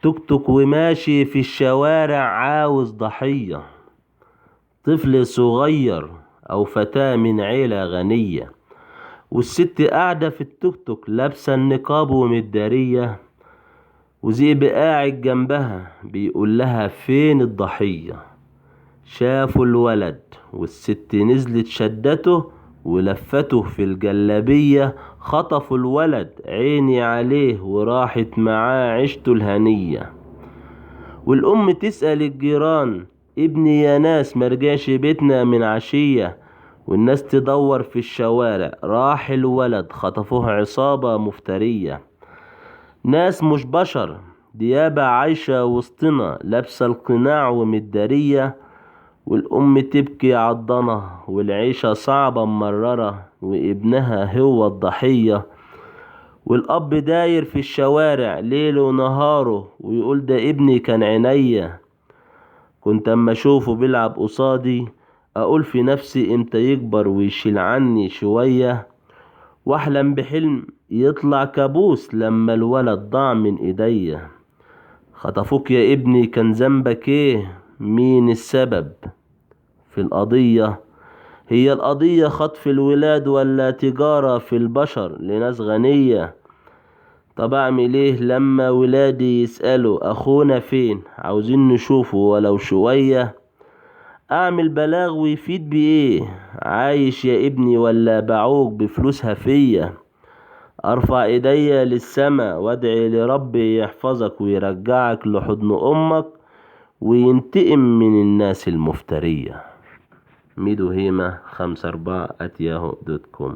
توك توك وماشي في الشوارع عاوز ضحية، طفل صغير أو فتاة من عيلة غنية، والست قاعدة في التوك توك لابسة النقاب ومتدارية، وذئب قاعد جنبها بيقول لها فين الضحية. شافوا الولد والست نزلت شدته ولفته في الجلابية، خطفوا الولد عيني عليه وراحت معاه عيشته الهنية. والأم تسأل الجيران ابني يا ناس مرجعش بيتنا من عشية، والناس تدور في الشوارع راح الولد خطفوه عصابة مفترية. ناس مش بشر، ديابة عايشة وسطنا لابسة القناع ومتدارية، والأم تبكي عالضنا والعيشة صعبة مررة وابنها هو الضحية. والأب داير في الشوارع ليله ونهاره ويقول ده ابني كان عينيا، كنت اما اشوفه بيلعب قصادي اقول في نفسي امتى يكبر ويشيل عني شوية، واحلم بحلم يطلع كابوس لما الولد ضاع من ايديا. خطفوك يا ابني كان ذنبك ايه؟ مين السبب في القضية؟ هي القضية خطف الولاد ولا تجارة في البشر لناس غنية؟ طب اعمل ايه لما ولادي يسألوا اخونا فين، عاوزين نشوفه ولو شوية؟ اعمل بلاغ ويفيد بايه؟ عايش يا ابني ولا باعوك بفلوس هفية؟ ارفع ايديا للسما وادعي لربي يحفظك ويرجعك لحضن امك وينتقم من الناس المفترية. ميدو هيما 54@yahoo.com.